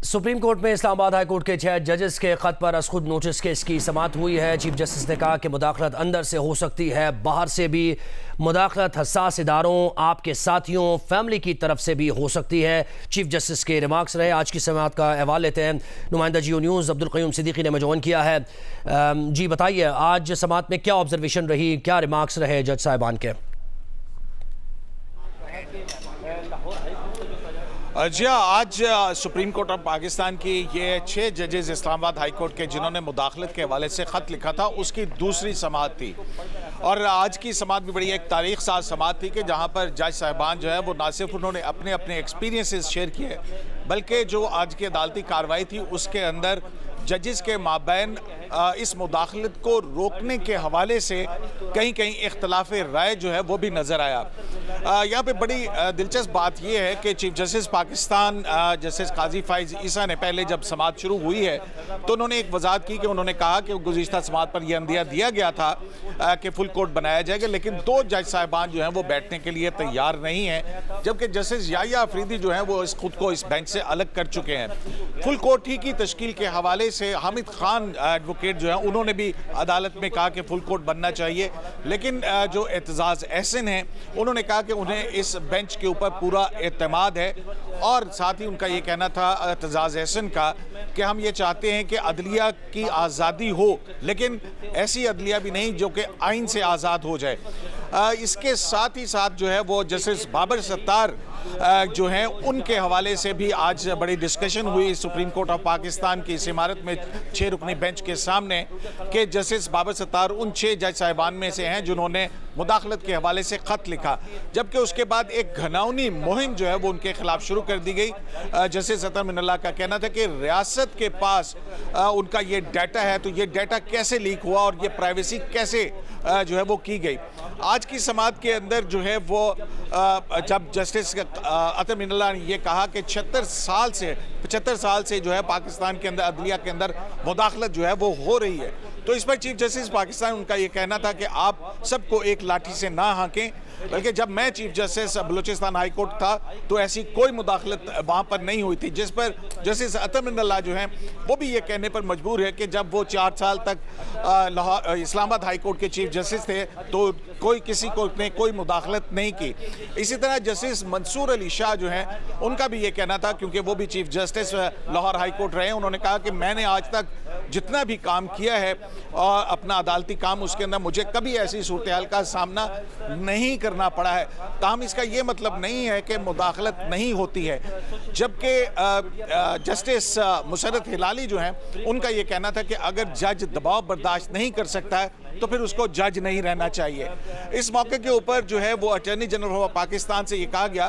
Supreme court में Islamabad high court के 6 जजेस के खत पर अज खुद नोटिस केस की समाअत हुई है। चीफ जस्टिस ने कहा कि मुदाखलत अंदर से हो सकती है, बाहर से भी। मुदाखलत हसास इदारों, आपके साथियों, फैमिली की तरफ से भी हो सकती है। चीफ जस्टिस के रिमार्क्स रहे। आज की समाअत का अहवाल लेते हैं। नुमाइंदा जियो न्यूज़ अब्दुल क़य्यूम सिद्दीकी ने हमें ज्वाइन किया है। जी बताइए, आज समाअत में क्या ऑब्जर्वेशन रही, क्या रिमार्क्स रहे जज साहिबान के? जी हाँ, आज सुप्रीम कोर्ट ऑफ पाकिस्तान की ये 6 जजेस इस्लामाबाद हाई कोर्ट के जिन्होंने मुदाखलत के हवाले से ख़त लिखा था, उसकी दूसरी समाअत थी। और आज की समाअत भी बड़ी एक तारीख साज समाअत थी कि जहाँ पर जज साहिबान जो है वो ना सिर्फ उन्होंने अपने अपने एक्सपीरियंसेस शेयर किए, बल्कि जो आज की अदालती कार्रवाई थी उसके अंदर जजेस के माबैन इस मुदाखलत को रोकने के हवाले से कहीं कहीं इख्तलाफ राय जो है वो भी नज़र आया। यहाँ पे बड़ी दिलचस्प बात यह है कि चीफ जस्टिस पाकिस्तान जस्टिस काजी फाइज ईसा ने पहले जब समाअत शुरू हुई है तो उन्होंने एक वजाहत की कि उन्होंने कहा कि गुज़िश्ता समाअत पर यह अंदिया दिया गया था कि फुल कोर्ट बनाया जाएगा, लेकिन 2 जज साहिबान जो हैं वो बैठने के लिए तैयार नहीं हैं, जबकि जस्टिस याहिया अफरीदी जो हैं वो खुद को इस बेंच से अलग कर चुके हैं। फुल कोर्ट ही की तश्कील के हवाले से हामिद खान एडवोकेट जो है उन्होंने भी अदालत में कहा कि फुल कोर्ट बनना चाहिए, लेकिन जो एतजाज़ एहसन हैं उन्होंने कहा कि उन्हें इस बेंच के ऊपर पूरा एतमाद है। और साथ ही उनका ये कहना था एतजाज़ एहसन का कि हम ये चाहते हैं कि अदलिया की आज़ादी हो, लेकिन ऐसी अदलिया भी नहीं जो कि आइन से आज़ाद हो जाए। इसके साथ ही साथ जो है वो जस्टिस बाबर सत्तार जो हैं उनके हवाले से भी आज बड़ी डिस्कशन हुई सुप्रीम कोर्ट ऑफ पाकिस्तान की इस इमारत में 6 रुकनी बेंच के सामने कि जस्टिस बाबर सत्तार उन 6 जज साहिबान में से हैं जिन्होंने मुदाखलत के हवाले से ख़त लिखा, जबकि उसके बाद एक घनौनी मुहिम जो है वो उनके खिलाफ शुरू कर दी गई। जस्टिस अतर मिनल्लाह का कहना था कि रियासत के पास उनका ये डाटा है, तो ये डाटा कैसे लीक हुआ और ये प्राइवेसी कैसे जो है वो की गई। आज की समाअत के अंदर जो है वो जब जस्टिस अतर मिनल्लाह ने ये कहा कि 75 साल से जो है पाकिस्तान के अंदर अदलिया के अंदर मुदाखलत जो है वो हो रही है, तो इस पर चीफ जस्टिस पाकिस्तान उनका ये कहना था कि आप सबको एक लाठी से ना हाँकें, बल्कि जब मैं chief justice Balochistan high court था तो ऐसी कोई मुदाखलत वहाँ पर नहीं हुई थी। जिस पर जस्टिस अतर मिनल्लाह जो हैं वो भी ये कहने पर मजबूर है कि जब वो 4 साल तक इस्लामाबाद हाई कोर्ट के चीफ जस्टिस थे तो कोई किसी को ने कोई मुदाखलत नहीं की। इसी तरह जस्टिस मंसूर अली शाह जो हैं उनका भी ये कहना था, क्योंकि वो भी chief justice Lahore high court रहे हैं, उन्होंने कहा कि मैंने आज तक जितना भी काम किया है और अपना अदालती काम, उसके अंदर मुझे कभी ऐसी सूरत हाल का सामना नहीं करना पड़ा है। ताहम इसका ये मतलब नहीं है कि मुदाखलत नहीं होती है। जबकि जस्टिस मुसर्रत हिलाली जो हैं उनका ये कहना था कि अगर जज दबाव बर्दाश्त नहीं कर सकता है तो फिर उसको जज नहीं रहना चाहिए। इस मौके के ऊपर जो है वो अटॉर्नी जनरल ऑफ पाकिस्तान से ये कहा गया,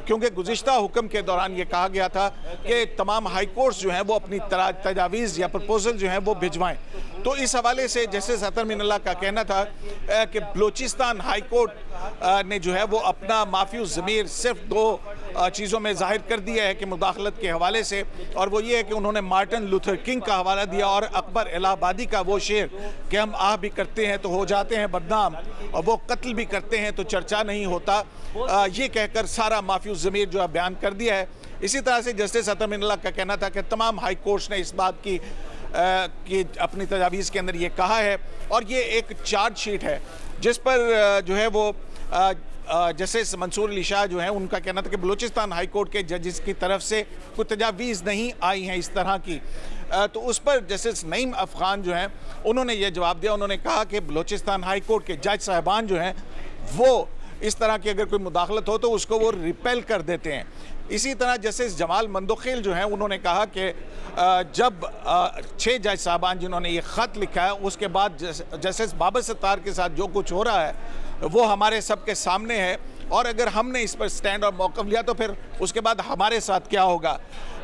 क्योंकि गुज़िश्ता हुक्म के दौरान ये कहा गया था कि तमाम हाई कोर्ट्स जो हैं वो अपनी तजावीज़ या प्रपोजल जो हैं वो भिजवाएं, तो इस हवाले से जस्टिस अतर मिनल्लाह का कहना था कि बलूचिस्तान हाई कोर्ट ने जो है वो अपना माफ़ी ज़मीर सिर्फ 2 चीज़ों में जाहिर कर दिया है कि मुदाखलत के हवाले से, और वो ये है कि उन्होंने मार्टिन लूथर किंग का हवाला दिया और अकबर इलाहाबादी का वो शेर कि हम आह भी करते हैं तो हो जाते हैं बदनाम और वो कत्ल भी करते हैं तो चर्चा नहीं होता, ये कहकर सारा माफ़ी ज़मीर जो है बयान कर दिया है। इसी तरह से जस्टिस अतर मिनल्लाह का कहना था कि तमाम हाई कोर्ट्स ने इस बात की कि अपनी तजावीज़ के अंदर ये कहा है, और ये एक चार्जशीट है जिस पर जो है वो जस्टिस मंसूर अली शाह जो है उनका कहना था कि बलूचिस्तान हाई कोर्ट के जजेस की तरफ से कोई तजावीज़ नहीं आई हैं इस तरह की। तो उस पर जस्टिस नईम अफ़गान जो हैं उन्होंने ये जवाब दिया, उन्होंने कहा कि बलूचिस्तान हाई कोर्ट के जज साहिबान जो हैं वो इस तरह की अगर कोई मुदाखलत हो तो उसको वो रिपेल कर देते हैं। इसी तरह जस्टिस जमाल मंदोखेल जो हैं उन्होंने कहा कि जब 6 जज साहबान जिन्होंने ये ख़त लिखा है उसके बाद जस्टिस बाबर सत्तार के साथ जो कुछ हो रहा है वो हमारे सब के सामने है, और अगर हमने इस पर स्टैंड और मौक़िफ़ लिया तो फिर उसके बाद हमारे साथ क्या होगा।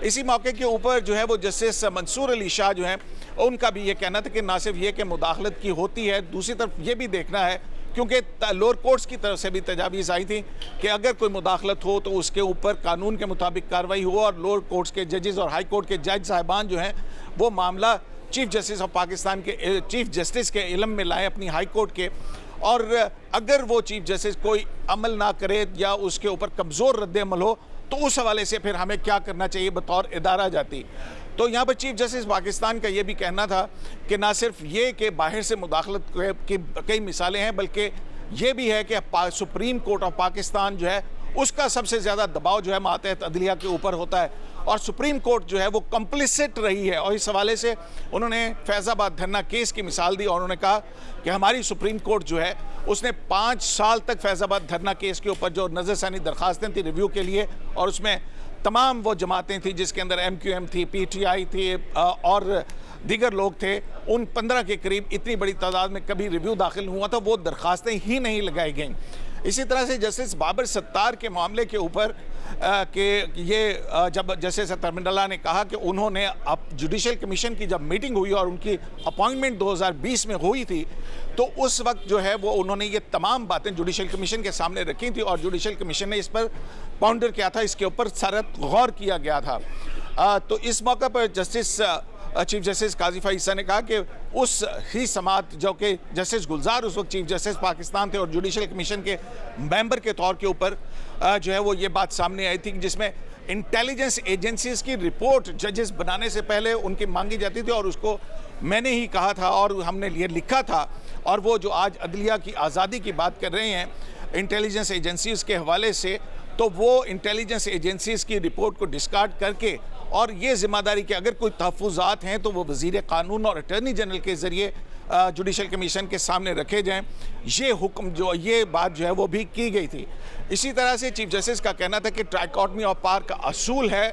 इसी मौके के ऊपर जो है वो जस्टिस मंसूर अली शाह जो हैं उनका भी ये कहना था कि ना सिर्फ ये कि मुदाखलत की होती है, दूसरी तरफ ये भी देखना है, क्योंकि लोअर कोर्ट्स की तरफ से भी तजावीज़ आई थी कि अगर कोई मुदाखलत हो तो उसके ऊपर कानून के मुताबिक कार्रवाई हो, और लोअर कोर्ट्स के जजेस और हाई कोर्ट के जज साहिबान जो हैं वो मामला चीफ जस्टिस ऑफ पाकिस्तान के चीफ जस्टिस के इल्म में लाए अपनी हाई कोर्ट के, और अगर वो चीफ जस्टिस कोई अमल ना करे या उसके ऊपर कमज़ोर रद्द अमल हो तो उस हवाले से फिर हमें क्या करना चाहिए बतौर इदारा जाती। तो यहाँ पर चीफ जस्टिस पाकिस्तान का ये भी कहना था कि ना सिर्फ ये कि बाहर से मुदाखलत की कई मिसालें हैं, बल्कि ये भी है कि सुप्रीम कोर्ट ऑफ पाकिस्तान जो है उसका सबसे ज़्यादा दबाव जो है मातहत अदलिया के ऊपर होता है, और सुप्रीम कोर्ट जो है वो कंप्लिसिट रही है। और इस हवाले से उन्होंने फैज़ाबाद धरना केस की मिसाल दी और उन्होंने कहा कि हमारी सुप्रीम कोर्ट जो है उसने 5 साल तक फैज़ाबाद धरना केस के ऊपर जो नज़रसानी दरखास्तें थी रिव्यू के लिए, और उसमें तमाम वो जमातें थी जिसके अंदर MQM थी, PTI थी और दीगर लोग थे, उन 15 के करीब इतनी बड़ी तादाद में कभी रिव्यू दाखिल हुआ था, वो दरखास्तें ही नहीं लगाई गईं। इसी तरह से जस्टिस बाबर सत्तार के मामले के ऊपर कि ये जब जस्टिस अतरमिनल्लाह ने कहा कि उन्होंने अब जुडिशल कमीशन की जब मीटिंग हुई और उनकी अपॉइंटमेंट 2020 में हुई थी, तो उस वक्त जो है वो उन्होंने ये तमाम बातें जुडिशल कमीशन के सामने रखी थी और जुडिशल कमीशन ने इस पर पाउंडर किया था, इसके ऊपर सरत गौर किया गया था। तो इस मौका पर चीफ जस्टिस काजी फ़ाइज़ ने कहा कि उस ही समात जो कि जस्टिस गुलजार उस वक्त चीफ जस्टिस पाकिस्तान थे और जुडिशल कमीशन के मेंबर के तौर के ऊपर जो है वो ये बात सामने आई थी जिसमें इंटेलिजेंस एजेंसीज की रिपोर्ट जजेस बनाने से पहले उनकी मांगी जाती थी, और उसको मैंने ही कहा था और हमने ये लिखा था। और वो जो आज अदलिया की आज़ादी की बात कर रहे हैं इंटेलिजेंस एजेंसीज के हवाले से, तो वो इंटेलिजेंस एजेंसीज की रिपोर्ट को डिस्कार्ड करके और ये जिम्मेदारी कि अगर कोई तहफ़्फ़ुज़ात हैं तो वो वज़ीर क़ानून और अटॉर्नी जनरल के ज़रिए जुडिशल कमीशन के सामने रखे जाएं, ये हुक्म जो ये बात जो है वो भी की गई थी। इसी तरह से चीफ जस्टिस का कहना था कि ट्राइकॉटमी ऑफ पावर का असूल है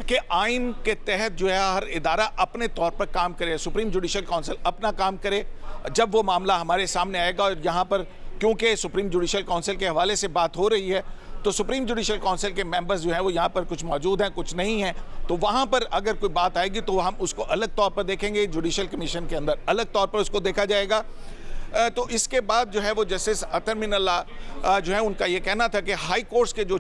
कि आइन के तहत जो है हर इदारा अपने तौर पर काम करे, सुप्रीम जुडिशल काउंसिल अपना काम करे। जब वो मामला हमारे सामने आएगा और यहाँ पर क्योंकि सुप्रीम जुडिशल काउंसिल के हवाले से बात हो रही है, तो सुप्रीम जुडिशल काउंसिल के मेंबर्स जो हैं वो यहाँ पर कुछ मौजूद हैं, कुछ नहीं हैं, तो वहाँ पर अगर कोई बात आएगी तो हम उसको अलग तौर पर देखेंगे, जुडिशल कमीशन के अंदर अलग तौर पर उसको देखा जाएगा। तो इसके बाद जो है वो जस्टिस अतरमिनल्लाह जो है उनका ये कहना था कि हाई कोर्ट्स के जो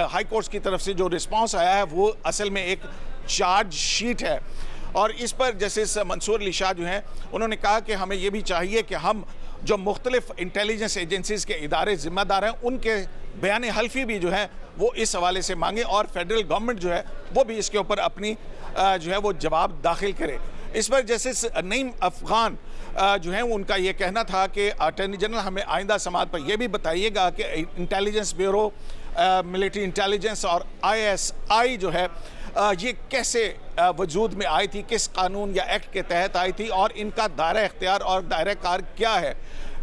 हाई कोर्ट्स की तरफ से जो रिस्पॉन्स आया है वो असल में एक चार्ज शीट है, और इस पर जस्टिस मंसूर अली शाह जो हैं उन्होंने कहा कि हमें ये भी चाहिए कि हम जो मुख्तलिफ इंटेलिजेंस एजेंसीज़ के इदारे ज़िम्मेदार हैं उनके बयान हल्फी भी जो है वो इस हवाले से मांगे, और फेडरल गवर्नमेंट जो है वो भी इसके ऊपर अपनी जो है वो जवाब दाखिल करे। इस पर जस्टिस नईम अफ़गान जो है उनका ये कहना था कि अटॉर्नी जनरल हमें आइंदा समात पर यह भी बताइएगा कि इंटेलिजेंस ब्यूरो, मिलिट्री इंटेलिजेंस और ISI जो है ये कैसे वजूद में आई थी, किस कानून या एक्ट के तहत आई थी और इनका दायरा इख्तियार और दायरा कार क्या है।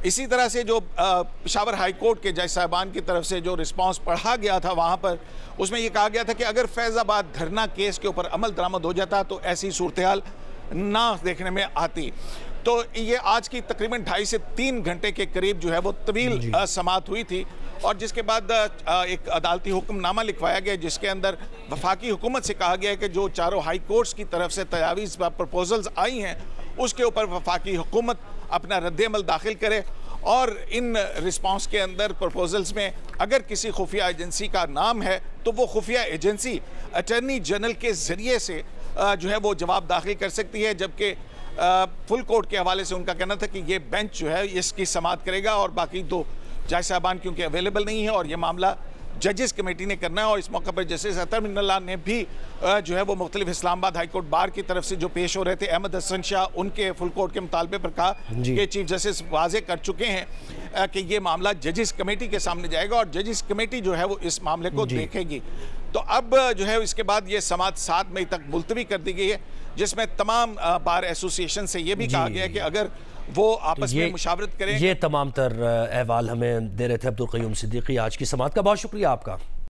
इसी तरह से जो पेशावर हाई कोर्ट के जज साहबान की तरफ से जो रिस्पांस पढ़ा गया था वहाँ पर उसमें ये कहा गया था कि अगर फैज़ाबाद धरना केस के ऊपर अमल दरामद हो जाता तो ऐसी सूरत हाल ना देखने में आती। तो ये आज की तकरीबन 2.5 से 3 घंटे के करीब जो है वो तवील समात हुई थी, और जिसके बाद एक अदालती हुक्मनामा लिखवाया गया जिसके अंदर वफाकी हुकूमत से कहा गया है कि जो चारों हाई कोर्ट्स की तरफ से तजावीज़ प्रपोजल्स आई हैं उसके ऊपर वफाकी हुकूमत अपना रद्द-ए-अमल दाखिल करे, और इन रिस्पांस के अंदर प्रपोजल्स में अगर किसी खुफिया एजेंसी का नाम है तो वो खुफिया एजेंसी अटॉर्नी जनरल के ज़रिए से जो है वो जवाब दाखिल कर सकती है, जबकि फुल कोर्ट के हवाले से उनका कहना था कि ये बेंच जो है इसकी समाअत करेगा और बाकी तो जज साहबान क्योंकि अवेलेबल नहीं है और ये मामला जजेस कमेटी ने करना है। और इस मौके पर जस्टिस अतरमिनल्लाह ने भी जो है वो मुख्तलिफ इस्लामाबाद हाई कोर्ट बार की तरफ से जो पेश हो रहे थे अहमद हसन शाह उनके फुल कोर्ट के मुतालबे पर कहा कि चीफ जस्टिस वाजे कर चुके हैं कि ये मामला जजेस कमेटी के सामने जाएगा और जजेस कमेटी जो है वो इस मामले को देखेगी। तो अब जो है इसके बाद ये समाअत 7 मई तक मुलतवी कर दी गई है, जिसमें तमाम बार एसोसिएशन से ये भी कहा गया है कि अगर वो आपस में मुशावरत करें। ये तमाम तर अहवाल हमें दे रहे थे अब्दुल क़य्यूम सिद्दीकी। आज की समाअत का बहुत शुक्रिया आपका।